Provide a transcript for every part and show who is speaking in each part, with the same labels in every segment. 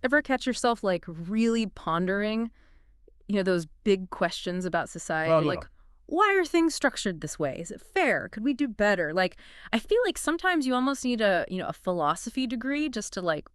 Speaker 1: Ever catch yourself, like, really pondering, those big questions about
Speaker 2: Oh,
Speaker 1: society?
Speaker 2: yeah.
Speaker 1: Like, why are things structured this way? Is it fair? Could we do better? Like, I feel like sometimes you almost need a philosophy degree just to, like,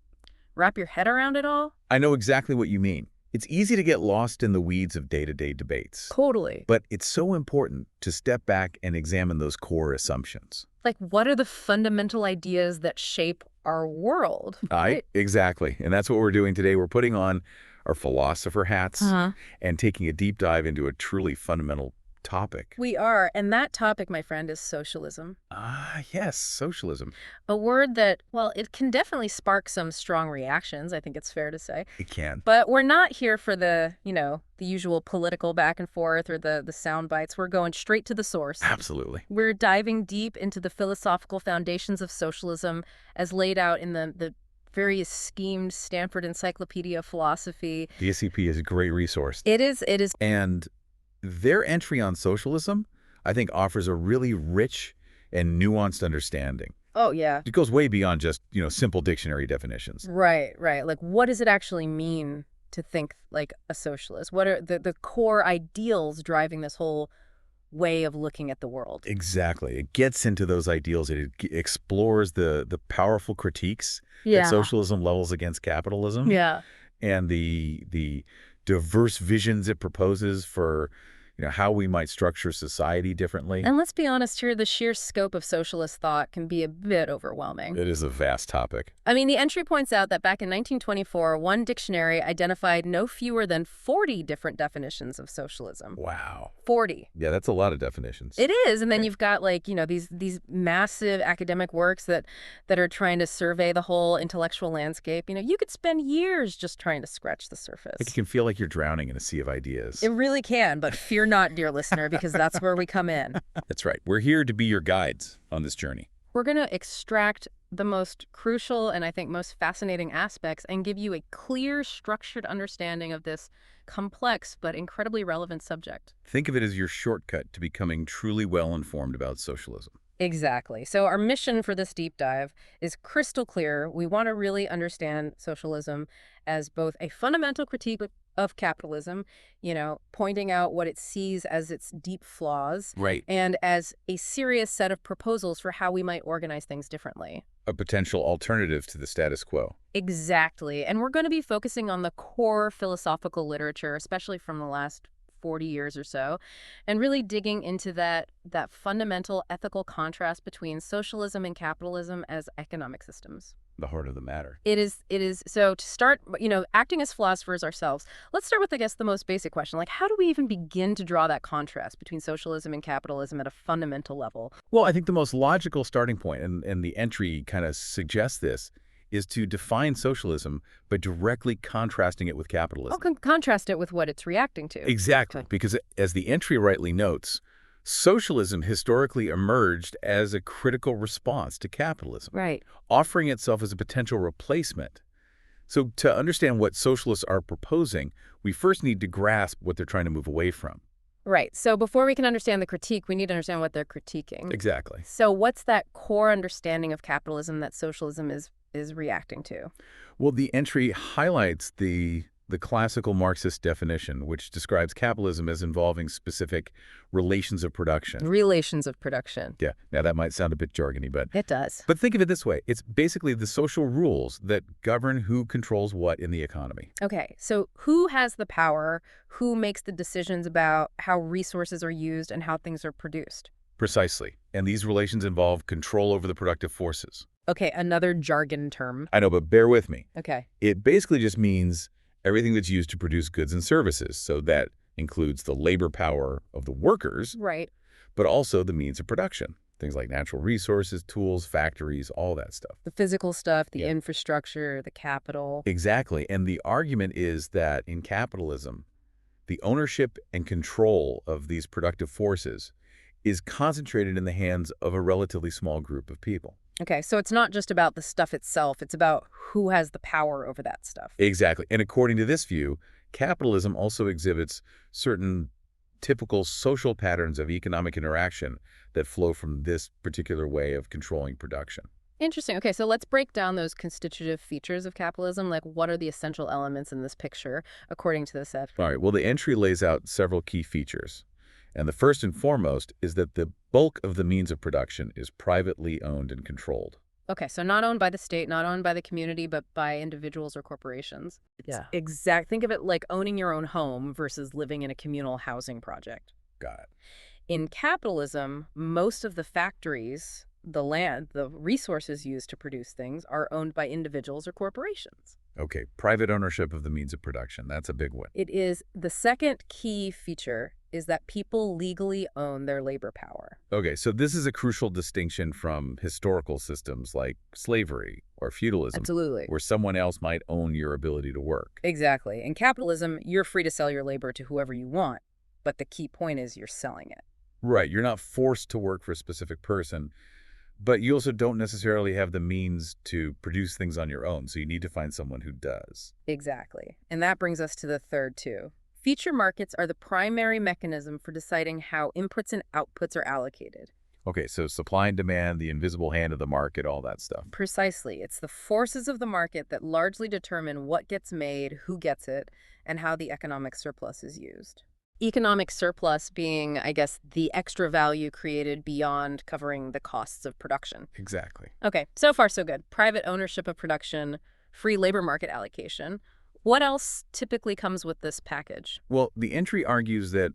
Speaker 1: wrap your head around it all.
Speaker 2: I know exactly what you mean. It's easy to get lost in the weeds of day-to-day debates,
Speaker 1: Totally.
Speaker 2: but it's so important to step back and examine those core assumptions.
Speaker 1: Like, what are the fundamental ideas that shape our world, right?
Speaker 2: Exactly. And that's what we're doing today. We're putting on our philosopher hats
Speaker 1: Uh-huh.
Speaker 2: and taking a deep dive into a truly fundamental topic.
Speaker 1: We are, and that topic, my friend, is socialism.
Speaker 2: Yes, socialism.
Speaker 1: A word that, well, it can definitely spark some strong reactions, I think it's fair to say.
Speaker 2: It can.
Speaker 1: But we're not here for the usual political back and forth or the sound bites. We're going straight to the source.
Speaker 2: Absolutely.
Speaker 1: We're diving deep into the philosophical foundations of socialism as laid out in the very esteemed Stanford Encyclopedia of Philosophy.
Speaker 2: The SCP is a great resource.
Speaker 1: It is.
Speaker 2: And their entry on socialism, I think, offers a really rich and nuanced understanding.
Speaker 1: Oh, yeah.
Speaker 2: It goes way beyond just, simple dictionary definitions.
Speaker 1: Right, right. Like, what does it actually mean to think like a socialist? What are the core ideals driving this whole way of looking at the world?
Speaker 2: Exactly. It gets into those ideals. It explores the powerful critiques that
Speaker 1: Yeah.
Speaker 2: socialism levels against capitalism
Speaker 1: Yeah.
Speaker 2: and the diverse visions it proposes for, how we might structure society differently.
Speaker 1: And let's be honest here, the sheer scope of socialist thought can be a bit overwhelming.
Speaker 2: It is a vast topic.
Speaker 1: I mean, the entry points out that back in 1924, one dictionary identified no fewer than 40 different definitions of socialism.
Speaker 2: Wow.
Speaker 1: 40.
Speaker 2: Yeah, that's a lot of definitions.
Speaker 1: It is, and then
Speaker 2: Yeah.
Speaker 1: you've got these massive academic works that are trying to survey the whole intellectual landscape. You could spend years just trying to scratch the surface.
Speaker 2: Like, you can feel like you're drowning in a sea of ideas.
Speaker 1: It really can, but fear not, dear listener, because that's where we come in.
Speaker 2: That's right. We're here to be your guides on this journey.
Speaker 1: We're going to extract the most crucial and I think most fascinating aspects and give you a clear, structured understanding of this complex but incredibly relevant subject.
Speaker 2: Think of it as your shortcut to becoming truly well-informed about socialism.
Speaker 1: Exactly. So our mission for this deep dive is crystal clear. We want to really understand socialism as both a fundamental critique of capitalism, pointing out what it sees as its deep flaws,
Speaker 2: Right.
Speaker 1: and as a serious set of proposals for how we might organize things differently.
Speaker 2: A potential alternative to the status quo.
Speaker 1: Exactly. And we're going to be focusing on the core philosophical literature, especially from the last 40 years or so, and really digging into that fundamental ethical contrast between socialism and capitalism as economic systems.
Speaker 2: The heart of the matter.
Speaker 1: It is. So to start, acting as philosophers ourselves, let's start with, I guess, the most basic question. Like, how do we even begin to draw that contrast between socialism and capitalism at a fundamental level?
Speaker 2: Well, I think the most logical starting point, and the entry kind of suggests this, is to define socialism by directly contrasting it with
Speaker 1: Oh,
Speaker 2: capitalism.
Speaker 1: contrast it with what it's reacting to.
Speaker 2: Exactly,
Speaker 1: Okay.
Speaker 2: because as the entry rightly notes, socialism historically emerged as a critical response to capitalism,
Speaker 1: Right.
Speaker 2: offering itself as a potential replacement. So to understand what socialists are proposing, we first need to grasp what they're trying to move away from.
Speaker 1: Right. So before we can understand the critique, we need to understand what they're critiquing.
Speaker 2: Exactly.
Speaker 1: So what's that core understanding of capitalism that socialism is reacting to?
Speaker 2: Well, the entry highlights the classical Marxist definition, which describes capitalism as involving specific relations of production.
Speaker 1: Relations of production.
Speaker 2: Yeah, now that might sound a bit jargony, but
Speaker 1: It does.
Speaker 2: think of it this way. It's basically the social rules that govern who controls what in the economy.
Speaker 1: Okay. So who has the power? Who makes the decisions about how resources are used and how things are produced?
Speaker 2: Precisely. And these relations involve control over the productive forces.
Speaker 1: Okay. Another jargon term.
Speaker 2: I know, but bear with me.
Speaker 1: Okay.
Speaker 2: It basically just means everything that's used to produce goods and services. So that includes the labor power of the workers,
Speaker 1: Right.
Speaker 2: but also the means of production. Things like natural resources, tools, factories, all that stuff.
Speaker 1: The physical stuff, the
Speaker 2: Yeah.
Speaker 1: infrastructure, the capital.
Speaker 2: Exactly. And the argument is that in capitalism, the ownership and control of these productive forces is concentrated in the hands of a relatively small group of people.
Speaker 1: Okay. So it's not just about the stuff itself. It's about who has the power over that stuff.
Speaker 2: Exactly. And according to this view, capitalism also exhibits certain typical social patterns of economic interaction that flow from this particular way of controlling production.
Speaker 1: Interesting. Okay, so let's break down those constitutive features of capitalism. Like, what are the essential elements in this picture, according to the set?
Speaker 2: All right, well, the entry lays out several key features. And the first and foremost is that the bulk of the means of production is privately owned and controlled.
Speaker 1: Okay, so not owned by the state, not owned by the community, but by individuals or corporations.
Speaker 2: Yeah.
Speaker 1: Think of it like owning your own home versus living in a communal housing project.
Speaker 2: Got it.
Speaker 1: In capitalism, most of the factories, the land, the resources used to produce things are owned by individuals or corporations.
Speaker 2: Okay, private ownership of the means of production. That's a big one.
Speaker 1: It is the second key feature is that people legally own their labor power.
Speaker 2: Okay, so this is a crucial distinction from historical systems like slavery or feudalism,
Speaker 1: Absolutely.
Speaker 2: where someone else might own your ability to work.
Speaker 1: Exactly. In capitalism, you're free to sell your labor to whoever you want, but the key point is you're selling it.
Speaker 2: Right, you're not forced to work for a specific person, but you also don't necessarily have the means to produce things on your own, so you need to find someone who does.
Speaker 1: Exactly. And that brings us to the third two. Feature markets are the primary mechanism for deciding how inputs and outputs are allocated.
Speaker 2: Okay, so supply and demand, the invisible hand of the market, all that stuff.
Speaker 1: Precisely. It's the forces of the market that largely determine what gets made, who gets it, and how the economic surplus is used. Economic surplus being, I guess, the extra value created beyond covering the costs of production.
Speaker 2: Exactly.
Speaker 1: Okay, so far so good. Private ownership of production, free labor market allocation. What else typically comes with this package?
Speaker 2: Well, the entry argues that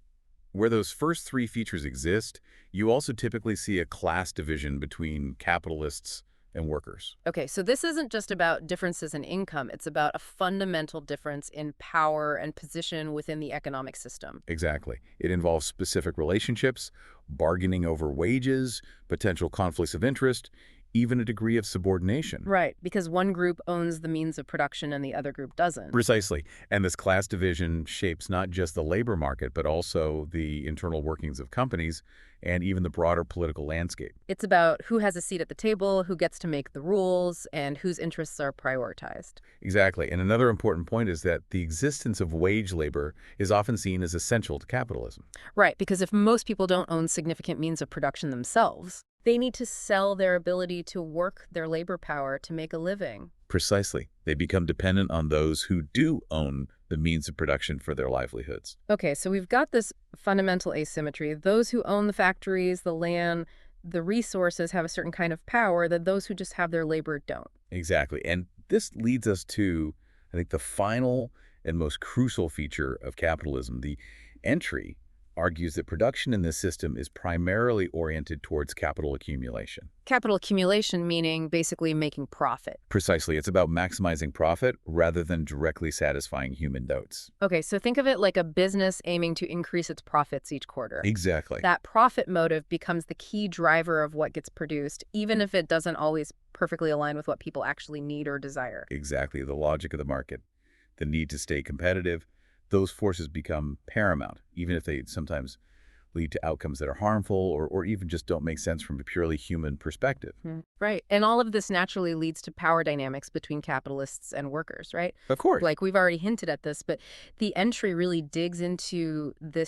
Speaker 2: where those first three features exist, you also typically see a class division between capitalists and workers.
Speaker 1: Okay, so this isn't just about differences in income. It's about a fundamental difference in power and position within the economic system.
Speaker 2: Exactly. It involves specific relationships, bargaining over wages, potential conflicts of interest, even a degree of subordination.
Speaker 1: Right, because one group owns the means of production and the other group doesn't.
Speaker 2: Precisely. And this class division shapes not just the labor market, but also the internal workings of companies and even the broader political landscape.
Speaker 1: It's about who has a seat at the table, who gets to make the rules, and whose interests are prioritized.
Speaker 2: Exactly. And another important point is that the existence of wage labor is often seen as essential to capitalism.
Speaker 1: Right, because if most people don't own significant means of production themselves, they need to sell their ability to work their labor power to make a living.
Speaker 2: Precisely. They become dependent on those who do own the means of production for their livelihoods.
Speaker 1: Okay, so we've got this fundamental asymmetry. Those who own the factories, the land, the resources have a certain kind of power that those who just have their labor don't.
Speaker 2: Exactly. And this leads us to, I think, the final and most crucial feature of capitalism. The entry argues that production in this system is primarily oriented towards capital accumulation.
Speaker 1: Capital accumulation meaning basically making profit.
Speaker 2: Precisely. It's about maximizing profit rather than directly satisfying human notes.
Speaker 1: Okay, so think of it like a business aiming to increase its profits each quarter.
Speaker 2: Exactly.
Speaker 1: That profit motive becomes the key driver of what gets produced, even if it doesn't always perfectly align with what people actually need or desire.
Speaker 2: Exactly. The logic of the market, the need to stay competitive, those forces become paramount, even if they sometimes lead to outcomes that are harmful or even just don't make sense from a purely human perspective.
Speaker 1: Right. And all of this naturally leads to power dynamics between capitalists and workers, right?
Speaker 2: Of course.
Speaker 1: Like we've already hinted at this, but the entry really digs into the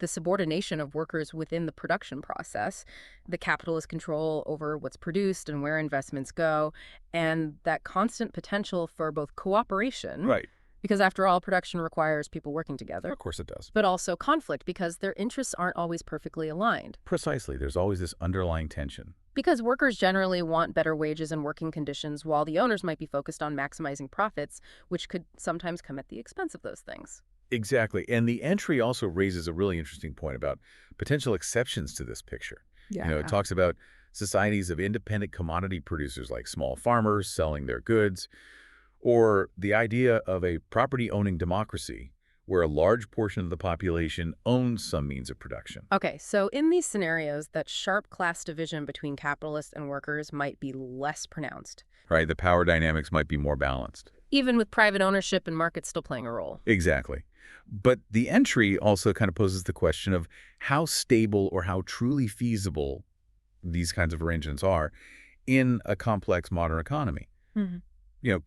Speaker 1: subordination of workers within the production process, the capitalist control over what's produced and where investments go, and that constant potential for both cooperation.
Speaker 2: Right.
Speaker 1: Because after all, production requires people working together.
Speaker 2: Of course it does.
Speaker 1: But also conflict because their interests aren't always perfectly aligned.
Speaker 2: Precisely. There's always this underlying tension.
Speaker 1: Because workers generally want better wages and working conditions, while the owners might be focused on maximizing profits, which could sometimes come at the expense of those things.
Speaker 2: Exactly. And the entry also raises a really interesting point about potential exceptions to this picture.
Speaker 1: Yeah.
Speaker 2: It talks about societies of independent commodity producers like small farmers selling their goods, or the idea of a property-owning democracy where a large portion of the population owns some means of production.
Speaker 1: Okay, so in these scenarios, that sharp class division between capitalists and workers might be less pronounced.
Speaker 2: Right? The power dynamics might be more balanced.
Speaker 1: Even with private ownership and markets still playing a role.
Speaker 2: Exactly. But the entry also kind of poses the question of how stable or how truly feasible these kinds of arrangements are in a complex modern economy.
Speaker 1: Mm-hmm.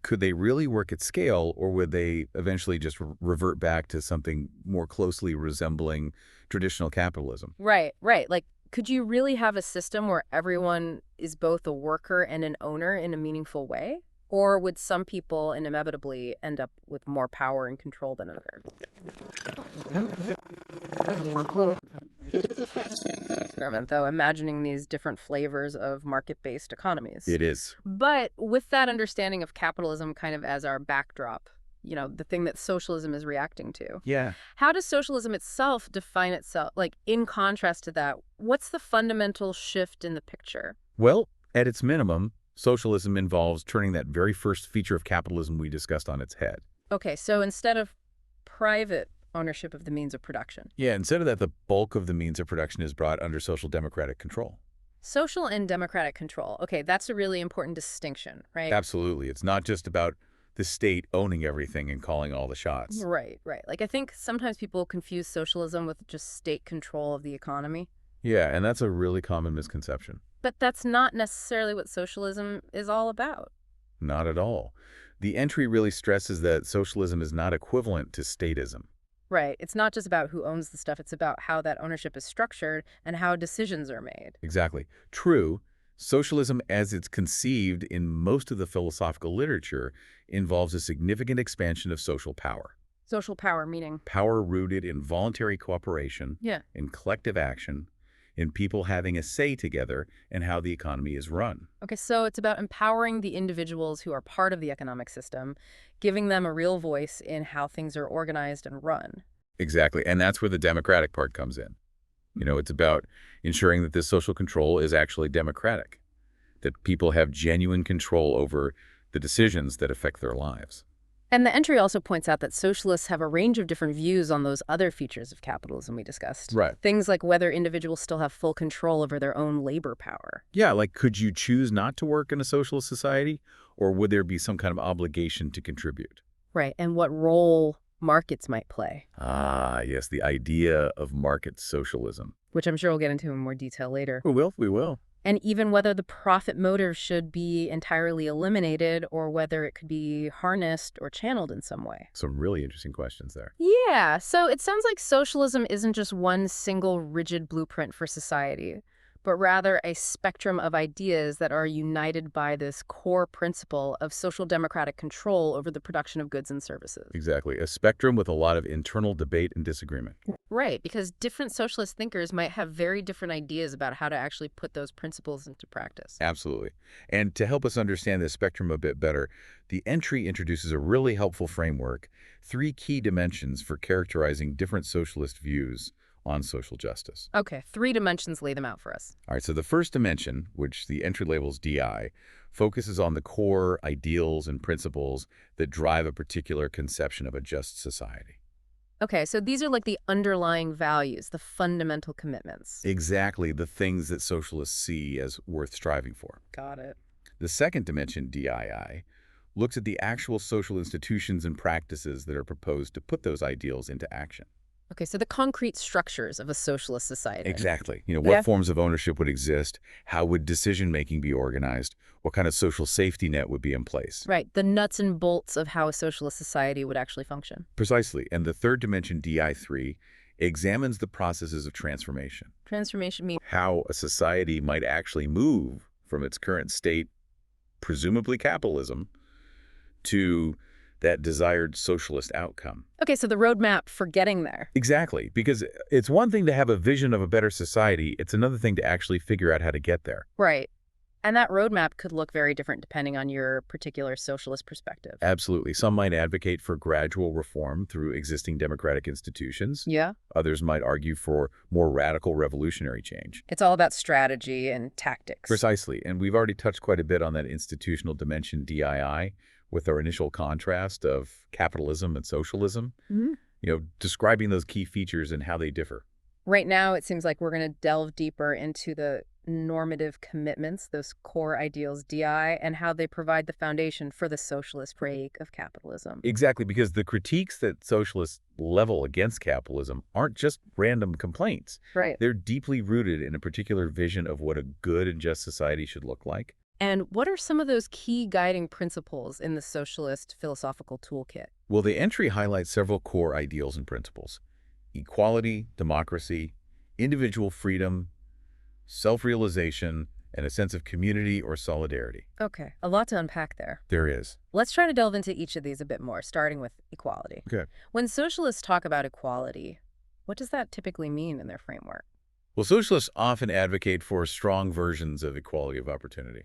Speaker 2: Could they really work at scale, or would they eventually just revert back to something more closely resembling traditional capitalism?
Speaker 1: Right. Like, could you really have a system where everyone is both a worker and an owner in a meaningful way? Or would some people inevitably end up with more power and control than others? Experiment, though, imagining these different flavors of market-based economies.
Speaker 2: It is.
Speaker 1: But with that understanding of capitalism kind of as our backdrop, the thing that socialism is reacting to,
Speaker 2: Yeah.
Speaker 1: how does socialism itself define itself? Like, in contrast to that, what's the fundamental shift in the picture?
Speaker 2: Well, at its minimum, socialism involves turning that very first feature of capitalism we discussed on its head.
Speaker 1: Okay, so instead of private ownership of the means of production,
Speaker 2: Yeah, instead of that, the bulk of the means of production is brought under social democratic control.
Speaker 1: social and democratic control. Okay, that's a really important distinction, right?
Speaker 2: Absolutely. It's not just about the state owning everything and calling all the shots.
Speaker 1: Right, right. Like, I think sometimes people confuse socialism with just state control of the economy.
Speaker 2: Yeah, and that's a really common misconception.
Speaker 1: But that's not necessarily what socialism is all about.
Speaker 2: Not at all. The entry really stresses that socialism is not equivalent to statism.
Speaker 1: Right. It's not just about who owns the stuff. It's about how that ownership is structured and how decisions are made.
Speaker 2: Exactly. True, socialism as it's conceived in most of the philosophical literature involves a significant expansion of social power.
Speaker 1: Social power, meaning?
Speaker 2: Power rooted in voluntary cooperation,
Speaker 1: Yeah.
Speaker 2: in collective action, in people having a say together in how the economy is run.
Speaker 1: Okay, so it's about empowering the individuals who are part of the economic system, giving them a real voice in how things are organized and run.
Speaker 2: Exactly. And that's where the democratic part comes in. It's about ensuring that this social control is actually democratic, that people have genuine control over the decisions that affect their lives.
Speaker 1: And the entry also points out that socialists have a range of different views on those other features of capitalism we discussed.
Speaker 2: Right.
Speaker 1: Things like whether individuals still have full control over their own labor power.
Speaker 2: Yeah, like could you choose not to work in a socialist society, or would there be some kind of obligation to contribute?
Speaker 1: Right, and what role markets might play,
Speaker 2: Ah, yes, the idea of market socialism.
Speaker 1: which I'm sure we'll get into in more detail later.
Speaker 2: We will.
Speaker 1: And even whether the profit motive should be entirely eliminated or whether it could be harnessed or channeled in some way.
Speaker 2: Some really interesting questions there.
Speaker 1: Yeah, so it sounds like socialism isn't just one single rigid blueprint for society, but rather a spectrum of ideas that are united by this core principle of social democratic control over the production of goods and services.
Speaker 2: Exactly. A spectrum with a lot of internal debate and disagreement.
Speaker 1: Right, because different socialist thinkers might have very different ideas about how to actually put those principles into practice.
Speaker 2: Absolutely. And to help us understand this spectrum a bit better, the entry introduces a really helpful framework, 3 key dimensions for characterizing different socialist views on social justice.
Speaker 1: Okay, 3 dimensions, lay them out for us.
Speaker 2: All right, so the first dimension, which the entry labels DI, focuses on the core ideals and principles that drive a particular conception of a just society.
Speaker 1: Okay, so these are like the underlying values, the fundamental commitments.
Speaker 2: Exactly the things that socialists see as worth striving for.
Speaker 1: Got it.
Speaker 2: The second dimension, DII, looks at the actual social institutions and practices that are proposed to put those ideals into action.
Speaker 1: Okay, so the concrete structures of a socialist society.
Speaker 2: Exactly.
Speaker 1: Yeah.
Speaker 2: What forms of ownership would exist? How would decision-making be organized? What kind of social safety net would be in place?
Speaker 1: Right, the nuts and bolts of how a socialist society would actually function.
Speaker 2: Precisely. And the third dimension, DI3, examines the processes of transformation.
Speaker 1: Transformation means...
Speaker 2: How a society might actually move from its current state, presumably capitalism, to that desired socialist outcome.
Speaker 1: Okay, so the roadmap for getting there.
Speaker 2: Exactly, because it's one thing to have a vision of a better society, it's another thing to actually figure out how to get there.
Speaker 1: Right. And that roadmap could look very different depending on your particular socialist perspective.
Speaker 2: Absolutely. Some might advocate for gradual reform through existing democratic institutions.
Speaker 1: Yeah?
Speaker 2: Others might argue for more radical revolutionary change.
Speaker 1: It's all about strategy and tactics.
Speaker 2: Precisely, and we've already touched quite a bit on that institutional dimension, DII, with our initial contrast of capitalism and socialism, describing those key features and how they differ.
Speaker 1: Right now, it seems like we're going to delve deeper into the normative commitments, those core ideals, DI, and how they provide the foundation for the socialist break of capitalism.
Speaker 2: Exactly, because the critiques that socialists level against capitalism aren't just random complaints.
Speaker 1: Right.
Speaker 2: They're deeply rooted in a particular vision of what a good and just society should look like.
Speaker 1: And what are some of those key guiding principles in the socialist philosophical toolkit?
Speaker 2: Well, the entry highlights several core ideals and principles: equality, democracy, individual freedom, self-realization, and a sense of community or solidarity.
Speaker 1: Okay, a lot to unpack there.
Speaker 2: There is.
Speaker 1: Let's try to delve into each of these a bit more, starting with equality.
Speaker 2: Okay.
Speaker 1: When socialists talk about equality, what does that typically mean in their framework?
Speaker 2: Well, socialists often advocate for strong versions of equality of opportunity.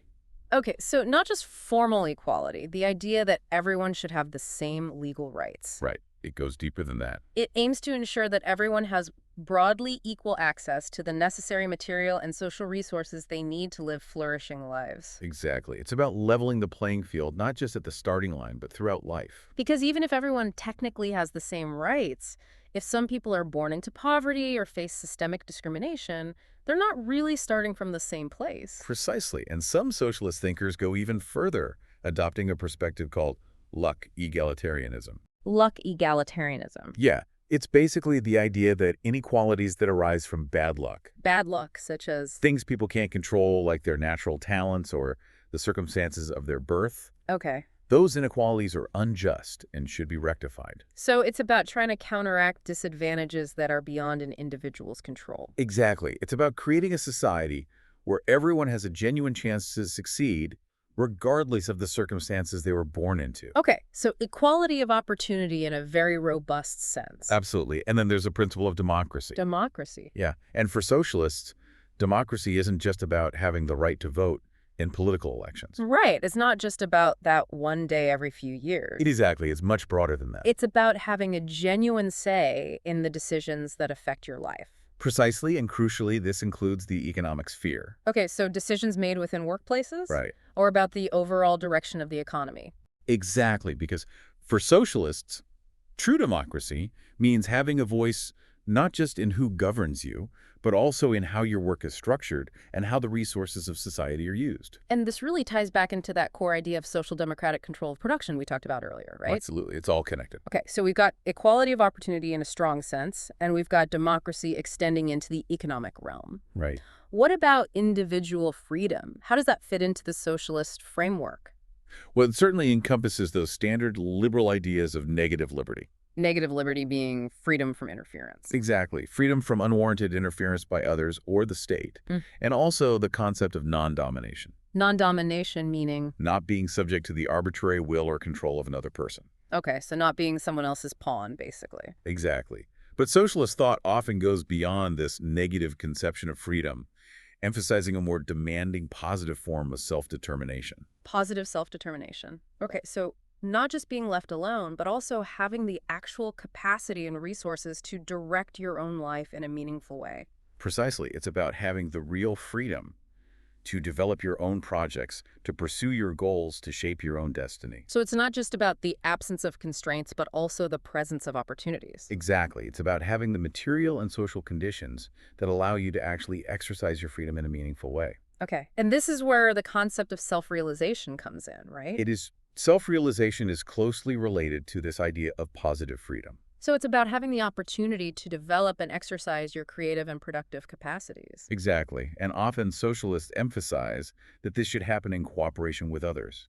Speaker 1: Okay, so not just formal equality, the idea that everyone should have the same legal rights.
Speaker 2: Right. It goes deeper than that.
Speaker 1: It aims to ensure that everyone has broadly equal access to the necessary material and social resources they need to live flourishing lives.
Speaker 2: Exactly. It's about leveling the playing field, not just at the starting line, but throughout life.
Speaker 1: Because even if everyone technically has the same rights, if some people are born into poverty or face systemic discrimination, they're not really starting from the same place.
Speaker 2: Precisely. And some socialist thinkers go even further, adopting a perspective called luck egalitarianism.
Speaker 1: Luck egalitarianism.
Speaker 2: Yeah, it's basically the idea that inequalities that arise from bad luck,
Speaker 1: Bad luck, such as,
Speaker 2: things people can't control like their natural talents or the circumstances of their birth,
Speaker 1: okay.
Speaker 2: those inequalities are unjust and should be rectified.
Speaker 1: So it's about trying to counteract disadvantages that are beyond an individual's control.
Speaker 2: Exactly. It's about creating a society where everyone has a genuine chance to succeed regardless of the circumstances they were born into.
Speaker 1: Okay, so equality of opportunity in a very robust sense.
Speaker 2: Absolutely. And then there's a principle of democracy.
Speaker 1: Democracy.
Speaker 2: Yeah. And for socialists, democracy isn't just about having the right to vote in political elections.
Speaker 1: Right, it's not just about that one day every few years.
Speaker 2: Exactly. It's much broader than that.
Speaker 1: It's about having a genuine say in the decisions that affect your life.
Speaker 2: Precisely and crucially, this includes the economic sphere.
Speaker 1: Okay, so decisions made within workplaces?
Speaker 2: Right.
Speaker 1: Or about the overall direction of the economy?
Speaker 2: Exactly. Because for socialists, true democracy means having a voice not just in who governs you, but also in how your work is structured and how the resources of society are used.
Speaker 1: And this really ties back into that core idea of social democratic control of production we talked about earlier, right?
Speaker 2: Absolutely. It's all connected.
Speaker 1: Okay, so we've got equality of opportunity in a strong sense, and we've got democracy extending into the economic realm.
Speaker 2: Right.
Speaker 1: What about individual freedom? How does that fit into the socialist framework?
Speaker 2: Well, it certainly encompasses those standard liberal ideas of negative liberty.
Speaker 1: Negative liberty being freedom from interference.
Speaker 2: Exactly. Freedom from unwarranted interference by others or the state.
Speaker 1: Mm.
Speaker 2: And also the concept of non-domination.
Speaker 1: Non-domination meaning,
Speaker 2: Not being subject to the arbitrary will or control of another person.
Speaker 1: okay, so not being someone else's pawn, basically.
Speaker 2: Exactly. But socialist thought often goes beyond this negative conception of freedom, emphasizing a more demanding, positive form of self-determination.
Speaker 1: Positive self-determination. Okay, so not just being left alone, but also having the actual capacity and resources to direct your own life in a meaningful way.
Speaker 2: Precisely. It's about having the real freedom to develop your own projects, to pursue your goals, to shape your own destiny.
Speaker 1: So it's not just about the absence of constraints, but also the presence of opportunities.
Speaker 2: Exactly. It's about having the material and social conditions that allow you to actually exercise your freedom in a meaningful way.
Speaker 1: Okay, and this is where the concept of self-realization comes in, right?
Speaker 2: Self-realization is closely related to this idea of positive freedom.
Speaker 1: So it's about having the opportunity to develop and exercise your creative and productive capacities.
Speaker 2: Exactly. And often socialists emphasize that this should happen in cooperation with others.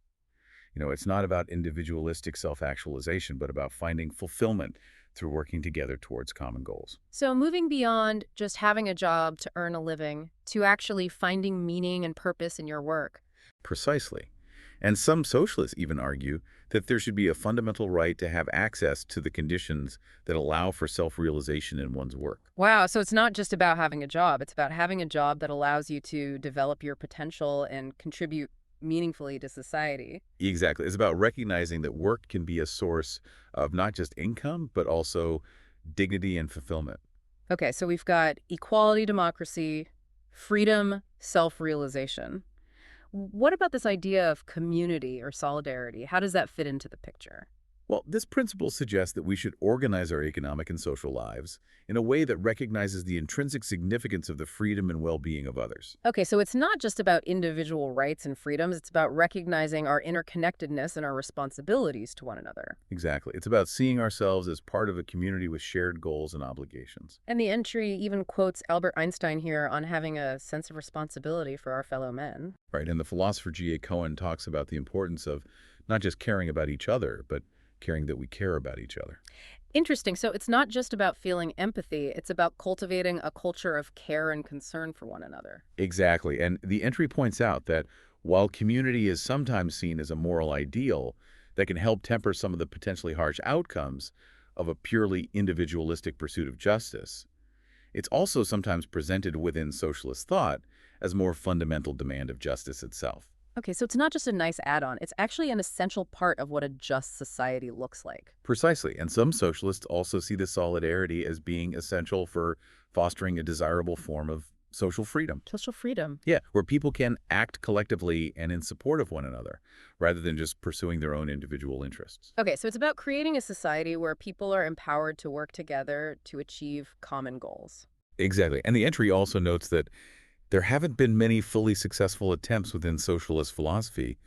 Speaker 2: It's not about individualistic self-actualization, but about finding fulfillment through working together towards common goals.
Speaker 1: So moving beyond just having a job to earn a living to actually finding meaning and purpose in your work.
Speaker 2: Precisely. And some socialists even argue that there should be a fundamental right to have access to the conditions that allow for self-realization in one's work.
Speaker 1: Wow, so it's not just about having a job. It's about having a job that allows you to develop your potential and contribute meaningfully to society.
Speaker 2: Exactly. It's about recognizing that work can be a source of not just income, but also dignity and fulfillment.
Speaker 1: Okay, so we've got equality, democracy, freedom, self-realization. What about this idea of community or solidarity? How does that fit into the picture?
Speaker 2: Well, this principle suggests that we should organize our economic and social lives in a way that recognizes the intrinsic significance of the freedom and well-being of others.
Speaker 1: Okay, so it's not just about individual rights and freedoms. It's about recognizing our interconnectedness and our responsibilities to one another.
Speaker 2: Exactly. It's about seeing ourselves as part of a community with shared goals and obligations.
Speaker 1: And the entry even quotes Albert Einstein here on having a sense of responsibility for our fellow men.
Speaker 2: Right. And the philosopher G.A. Cohen talks about the importance of not just caring about each other, but caring that we care about each other.
Speaker 1: Interesting. So it's not just about feeling empathy, it's about cultivating a culture of care and concern for one another.
Speaker 2: Exactly. And the entry points out that while community is sometimes seen as a moral ideal that can help temper some of the potentially harsh outcomes of a purely individualistic pursuit of justice, it's also sometimes presented within socialist thought as a more fundamental demand of justice itself.
Speaker 1: Okay, so it's not just a nice add-on, it's actually an essential part of what a just society looks like.
Speaker 2: Precisely. And some socialists also see the solidarity as being essential for fostering a desirable form of social freedom.
Speaker 1: Social freedom.
Speaker 2: Yeah, where people can act collectively and in support of one another, rather than just pursuing their own individual interests.
Speaker 1: Okay, so it's about creating a society where people are empowered to work together to achieve common goals.
Speaker 2: Exactly. And the entry also notes that there haven't been many fully successful attempts within socialist philosophy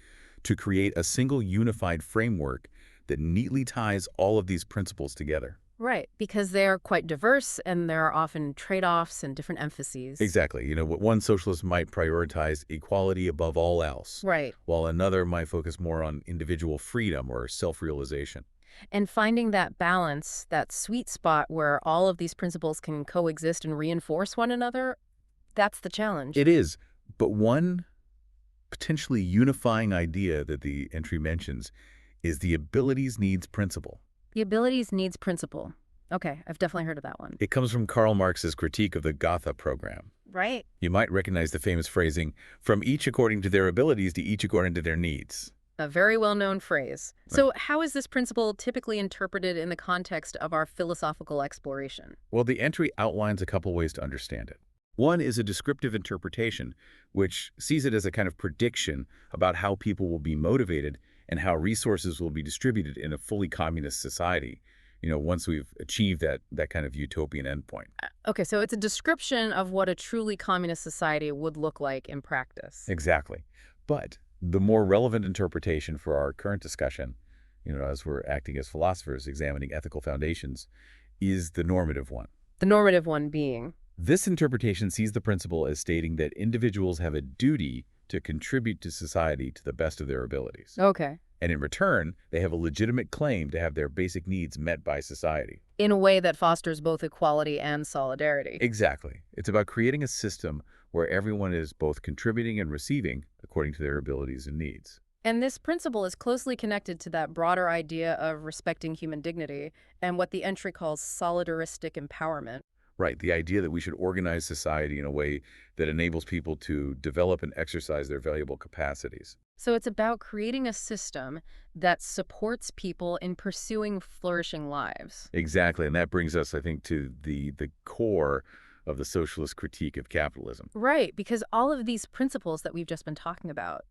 Speaker 2: to create a single unified framework that neatly ties all of these principles together.
Speaker 1: Right, because they're quite diverse and there are often trade-offs and different emphases.
Speaker 2: Exactly. One socialist might prioritize equality above all else,
Speaker 1: Right.
Speaker 2: while another might focus more on individual freedom or self-realization.
Speaker 1: And finding that balance, that sweet spot where all of these principles can coexist and reinforce one another, that's the challenge.
Speaker 2: It is, but one potentially unifying idea that the entry mentions is the abilities needs principle.
Speaker 1: The abilities needs principle. Okay, I've definitely heard of that one.
Speaker 2: It comes from Karl Marx's critique of the Gotha program.
Speaker 1: Right.
Speaker 2: You might recognize the famous phrasing, from each according to their abilities to each according to their needs.
Speaker 1: A very well-known phrase.
Speaker 2: Right.
Speaker 1: So how is this principle typically interpreted in the context of our philosophical exploration?
Speaker 2: Well, the entry outlines a couple ways to understand it. One is a descriptive interpretation, which sees it as a kind of prediction about how people will be motivated and how resources will be distributed in a fully communist society, once we've achieved that kind of utopian endpoint.
Speaker 1: Okay, so it's a description of what a truly communist society would look like in practice.
Speaker 2: Exactly. But the more relevant interpretation for our current discussion, as we're acting as philosophers examining ethical foundations, is the normative one.
Speaker 1: The normative one being.
Speaker 2: This interpretation sees the principle as stating that individuals have a duty to contribute to society to the best of their abilities.
Speaker 1: Okay.
Speaker 2: And in return, they have a legitimate claim to have their basic needs met by society.
Speaker 1: In a way that fosters both equality and solidarity.
Speaker 2: Exactly. It's about creating a system where everyone is both contributing and receiving according to their abilities and needs.
Speaker 1: And this principle is closely connected to that broader idea of respecting human dignity and what the entry calls solidaristic empowerment.
Speaker 2: Right, the idea that we should organize society in a way that enables people to develop and exercise their valuable capacities.
Speaker 1: So it's about creating a system that supports people in pursuing flourishing lives.
Speaker 2: Exactly, and that brings us, I think, to the core of the socialist critique of capitalism.
Speaker 1: Right, because all of these principles that we've just been talking about,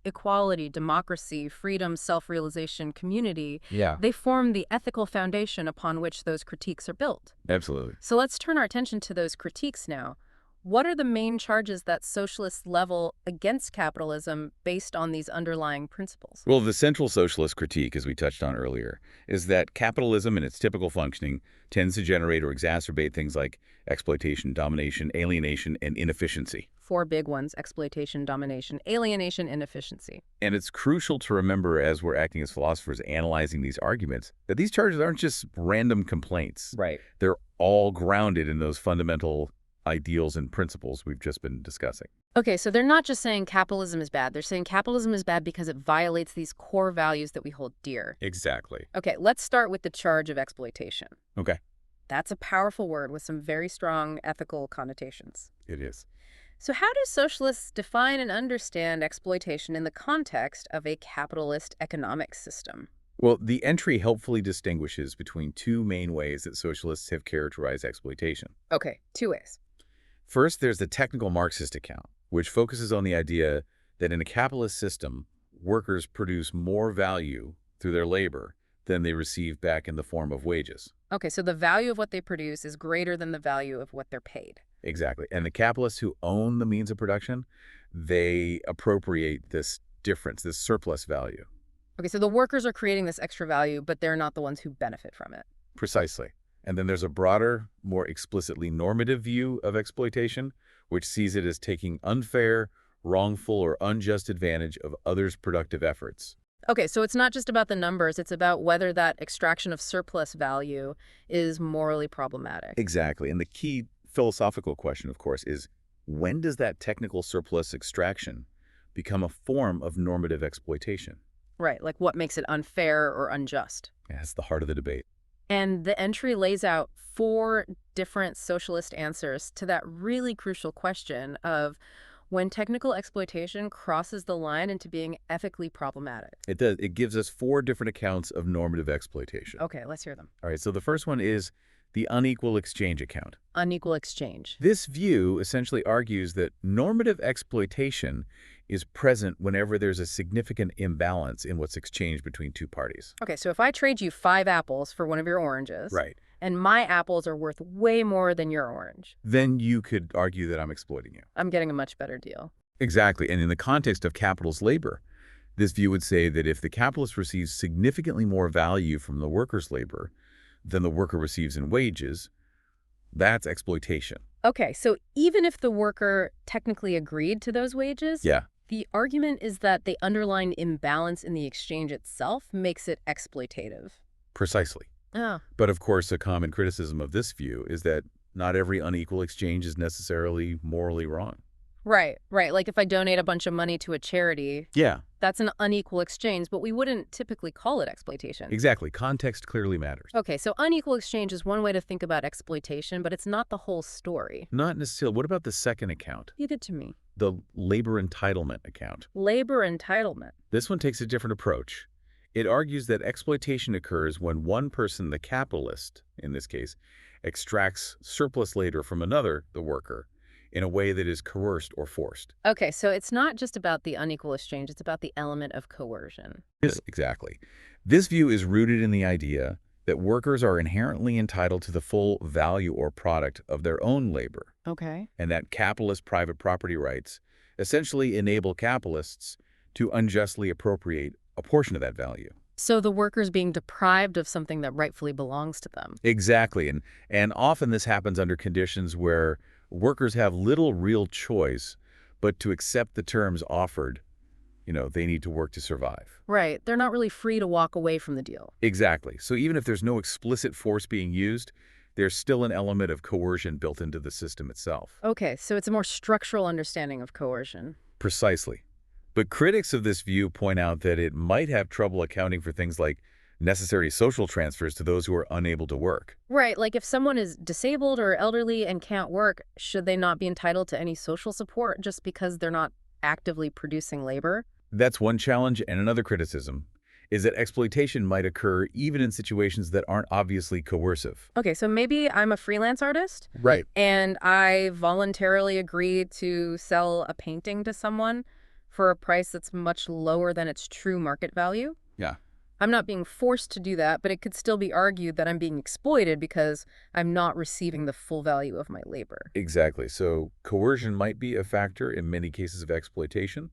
Speaker 1: equality, democracy, freedom, self-realization, community,
Speaker 2: Yeah,
Speaker 1: they form the ethical foundation upon which those critiques are built.
Speaker 2: absolutely.
Speaker 1: So let's turn our attention to those critiques now. What are the main charges that socialists level against capitalism based on these underlying principles?
Speaker 2: Well, the central socialist critique, as we touched on earlier, is that capitalism in its typical functioning tends to generate or exacerbate things like exploitation, domination, alienation, and inefficiency.
Speaker 1: Four big ones: exploitation, domination, alienation, inefficiency.
Speaker 2: And it's crucial to remember as we're acting as philosophers analyzing these arguments that these charges aren't just random complaints.
Speaker 1: Right.
Speaker 2: They're all grounded in those fundamental ideals and principles we've just been discussing.
Speaker 1: Okay, so they're not just saying capitalism is bad. They're saying capitalism is bad because it violates these core values that we hold dear.
Speaker 2: Exactly.
Speaker 1: Okay, let's start with the charge of exploitation.
Speaker 2: Okay.
Speaker 1: That's a powerful word with some very strong ethical connotations.
Speaker 2: It is.
Speaker 1: So how do socialists define and understand exploitation in the context of a capitalist economic system?
Speaker 2: Well, the entry helpfully distinguishes between two main ways that socialists have characterized exploitation.
Speaker 1: Okay, two ways.
Speaker 2: First, there's the technical Marxist account, which focuses on the idea that in a capitalist system, workers produce more value through their labor than they receive back in the form of wages.
Speaker 1: Okay, so the value of what they produce is greater than the value of what they're paid.
Speaker 2: Exactly. And the capitalists who own the means of production, they appropriate this difference, this surplus value.
Speaker 1: Okay, so the workers are creating this extra value, but they're not the ones who benefit from it.
Speaker 2: Precisely. And then there's a broader, more explicitly normative view of exploitation, which sees it as taking unfair, wrongful, or unjust advantage of others' productive efforts.
Speaker 1: Okay, so it's not just about the numbers, it's about whether that extraction of surplus value is morally problematic.
Speaker 2: Exactly. And the key philosophical question, of course, is when does that technical surplus extraction become a form of normative exploitation?
Speaker 1: Right, like what makes it unfair or unjust.
Speaker 2: Yeah, that's the heart of the debate.
Speaker 1: And the entry lays out 4 different socialist answers to that really crucial question of when technical exploitation crosses the line into being ethically problematic.
Speaker 2: It does. It gives us 4 different accounts of normative exploitation.
Speaker 1: Okay, let's hear them.
Speaker 2: All right, so the first one is the unequal exchange account.
Speaker 1: Unequal exchange.
Speaker 2: This view essentially argues that normative exploitation is present whenever there's a significant imbalance in what's exchanged between two parties.
Speaker 1: Okay, so if I trade you 5 apples for one of your oranges,
Speaker 2: Right.
Speaker 1: and my apples are worth way more than your orange,
Speaker 2: Then you could argue that I'm exploiting you.
Speaker 1: I'm getting a much better deal.
Speaker 2: Exactly. And in the context of capitalist labor, this view would say that if the capitalist receives significantly more value from the worker's labor than the worker receives in wages, that's exploitation.
Speaker 1: Okay, so even if the worker technically agreed to those wages,
Speaker 2: Yeah,
Speaker 1: the argument is that the underlying imbalance in the exchange itself makes it exploitative.
Speaker 2: precisely.
Speaker 1: Oh.
Speaker 2: But of course, a common criticism of this view is that not every unequal exchange is necessarily morally wrong.
Speaker 1: Right, right. Like if I donate a bunch of money to a charity,
Speaker 2: Yeah,
Speaker 1: that's an unequal exchange, but we wouldn't typically call it exploitation.
Speaker 2: exactly. Context clearly matters.
Speaker 1: Okay, so unequal exchange is one way to think about exploitation, but it's not the whole story.
Speaker 2: Not necessarily. What about the second account,
Speaker 1: Give it to me.
Speaker 2: the labor entitlement account?
Speaker 1: Labor entitlement.
Speaker 2: This one takes a different approach. It argues that exploitation occurs when one person, the capitalist, in this case, extracts surplus labor from another, the worker, in a way that is coerced or forced.
Speaker 1: Okay, so it's not just about the unequal exchange, it's about the element of coercion.
Speaker 2: Yes, exactly. This view is rooted in the idea that workers are inherently entitled to the full value or product of their own labor,
Speaker 1: Okay.
Speaker 2: and that capitalist private property rights essentially enable capitalists to unjustly appropriate a portion of that value.
Speaker 1: So the worker's being deprived of something that rightfully belongs to them.
Speaker 2: Exactly. And often this happens under conditions where workers have little real choice but to accept the terms offered. They need to work to survive.
Speaker 1: Right, they're not really free to walk away from the deal.
Speaker 2: Exactly. So even if there's no explicit force being used, there's still an element of coercion built into the system itself.
Speaker 1: Okay, so it's a more structural understanding of coercion.
Speaker 2: Precisely. But critics of this view point out that it might have trouble accounting for things like necessary social transfers to those who are unable to work.
Speaker 1: Right, like if someone is disabled or elderly and can't work, should they not be entitled to any social support just because they're not actively producing labor?
Speaker 2: That's one challenge, and another criticism is that exploitation might occur even in situations that aren't obviously coercive.
Speaker 1: Okay, so maybe I'm a freelance artist
Speaker 2: Right.
Speaker 1: and I voluntarily agree to sell a painting to someone for a price that's much lower than its true market value.
Speaker 2: Yeah.
Speaker 1: I'm not being forced to do that, but it could still be argued that I'm being exploited because I'm not receiving the full value of my labor.
Speaker 2: Exactly. So coercion might be a factor in many cases of exploitation,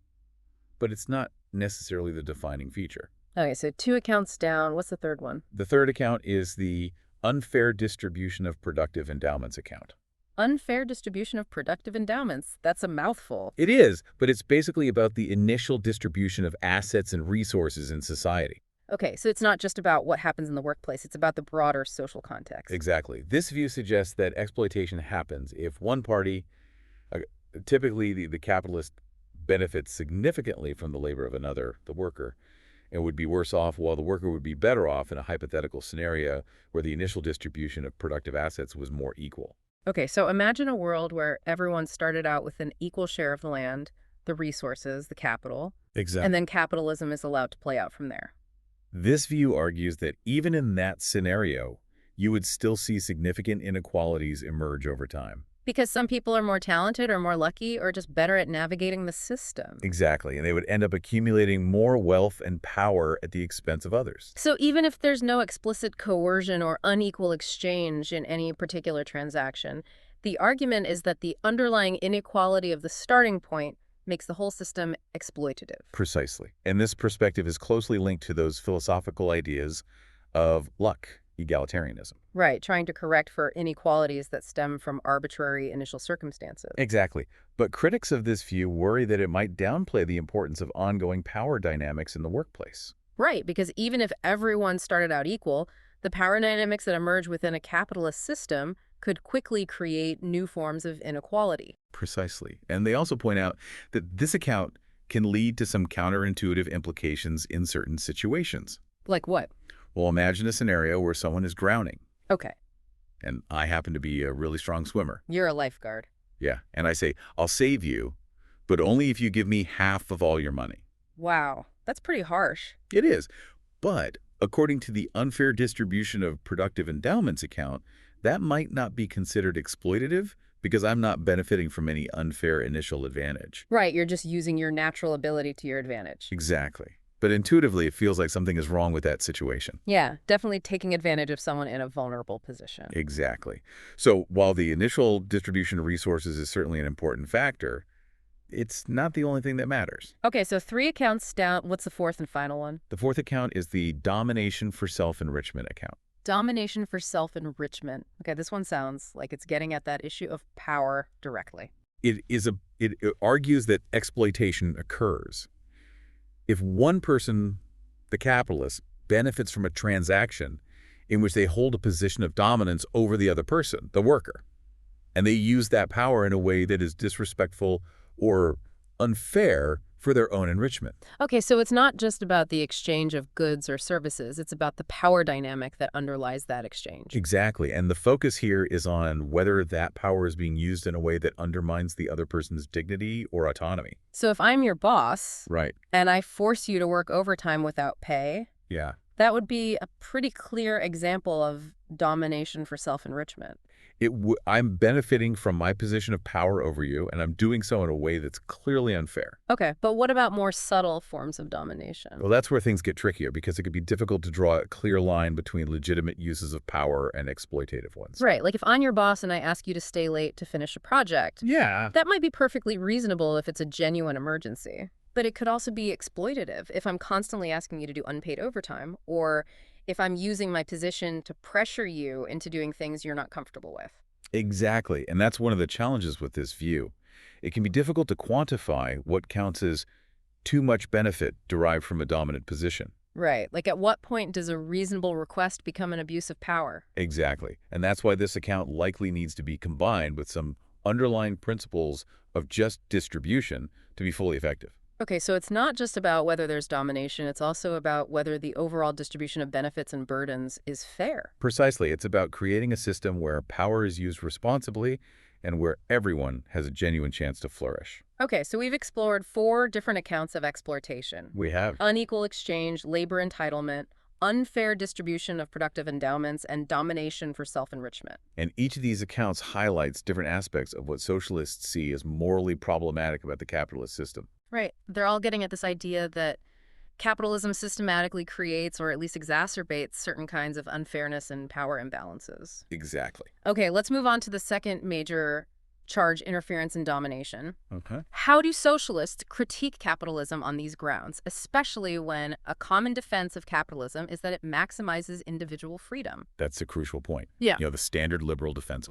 Speaker 2: but it's not necessarily the defining feature.
Speaker 1: Okay, so 2 accounts down. What's the third one?
Speaker 2: The third account is the unfair distribution of productive endowments account.
Speaker 1: Unfair distribution of productive endowments. That's a mouthful.
Speaker 2: It is, but it's basically about the initial distribution of assets and resources in society.
Speaker 1: Okay, so it's not just about what happens in the workplace. It's about the broader social context.
Speaker 2: Exactly. This view suggests that exploitation happens if one party, uh, typically the capitalist, benefits significantly from the labor of another, the worker, and would be worse off, while the worker would be better off in a hypothetical scenario where the initial distribution of productive assets was more equal.
Speaker 1: Okay, so imagine a world where everyone started out with an equal share of the land, the resources, the capital,
Speaker 2: Exactly.
Speaker 1: and then capitalism is allowed to play out from there.
Speaker 2: This view argues that even in that scenario, you would still see significant inequalities emerge over time.
Speaker 1: Because some people are more talented or more lucky or just better at navigating the system.
Speaker 2: Exactly, and they would end up accumulating more wealth and power at the expense of others.
Speaker 1: So even if there's no explicit coercion or unequal exchange in any particular transaction, the argument is that the underlying inequality of the starting point makes the whole system exploitative.
Speaker 2: Precisely. And this perspective is closely linked to those philosophical ideas of luck egalitarianism.
Speaker 1: Right, trying to correct for inequalities that stem from arbitrary initial circumstances.
Speaker 2: Exactly. But critics of this view worry that it might downplay the importance of ongoing power dynamics in the workplace.
Speaker 1: Right, because even if everyone started out equal, the power dynamics that emerge within a capitalist system could quickly create new forms of inequality.
Speaker 2: Precisely. And they also point out that this account can lead to some counterintuitive implications in certain situations.
Speaker 1: Like what?
Speaker 2: Well, imagine a scenario where someone is drowning,
Speaker 1: Okay,
Speaker 2: and I happen to be a really strong swimmer.
Speaker 1: you're a lifeguard.
Speaker 2: Yeah. And I say, I'll save you, but only if you give me half of all your money.
Speaker 1: Wow, that's pretty harsh.
Speaker 2: It is. But according to the unfair distribution of productive endowments account, that might not be considered exploitative because I'm not benefiting from any unfair initial advantage.
Speaker 1: Right, you're just using your natural ability to your advantage.
Speaker 2: Exactly. But intuitively, it feels like something is wrong with that situation.
Speaker 1: Yeah, definitely taking advantage of someone in a vulnerable position.
Speaker 2: Exactly. So while the initial distribution of resources is certainly an important factor, it's not the only thing that matters.
Speaker 1: Okay, so 3 accounts down. What's the fourth and final one?
Speaker 2: The fourth account is the domination for self-enrichment account.
Speaker 1: Domination for self-enrichment. Okay, this one sounds like it's getting at that issue of power directly.
Speaker 2: It argues that exploitation occurs if one person, the capitalist, benefits from a transaction in which they hold a position of dominance over the other person, the worker, and they use that power in a way that is disrespectful or unfair for their own enrichment.
Speaker 1: Okay, so it's not just about the exchange of goods or services. It's about the power dynamic that underlies that exchange.
Speaker 2: Exactly. And the focus here is on whether that power is being used in a way that undermines the other person's dignity or autonomy.
Speaker 1: So if I'm your boss
Speaker 2: Right.
Speaker 1: and I force you to work overtime without pay,
Speaker 2: Yeah.
Speaker 1: that would be a pretty clear example of domination for self-enrichment.
Speaker 2: I'm benefiting from my position of power over you, and I'm doing so in a way that's clearly unfair.
Speaker 1: Okay, but what about more subtle forms of domination?
Speaker 2: Well, that's where things get trickier because it can be difficult to draw a clear line between legitimate uses of power and exploitative ones.
Speaker 1: Right, like if I'm your boss and I ask you to stay late to finish a project,
Speaker 2: Yeah.
Speaker 1: that might be perfectly reasonable if it's a genuine emergency. But it could also be exploitative if I'm constantly asking you to do unpaid overtime, or if I'm using my position to pressure you into doing things you're not comfortable with.
Speaker 2: Exactly. And that's one of the challenges with this view. It can be difficult to quantify what counts as too much benefit derived from a dominant position.
Speaker 1: Right, like at what point does a reasonable request become an abuse of power?
Speaker 2: Exactly. And that's why this account likely needs to be combined with some underlying principles of just distribution to be fully effective.
Speaker 1: Okay, so it's not just about whether there's domination, it's also about whether the overall distribution of benefits and burdens is fair.
Speaker 2: Precisely. It's about creating a system where power is used responsibly and where everyone has a genuine chance to flourish.
Speaker 1: Okay, so we've explored 4 different accounts of exploitation.
Speaker 2: We have.
Speaker 1: Unequal exchange, labor entitlement, unfair distribution of productive endowments, and domination for self-enrichment.
Speaker 2: And each of these accounts highlights different aspects of what socialists see as morally problematic about the capitalist system.
Speaker 1: Right. They're all getting at this idea that capitalism systematically creates or at least exacerbates certain kinds of unfairness and power imbalances.
Speaker 2: Exactly.
Speaker 1: Okay, let's move on to the second major charge, interference and domination.
Speaker 2: Okay.
Speaker 1: How do socialists critique capitalism on these grounds, especially when a common defense of capitalism is that it maximizes individual freedom?
Speaker 2: That's a crucial point.
Speaker 1: Yeah.
Speaker 2: The standard liberal defense.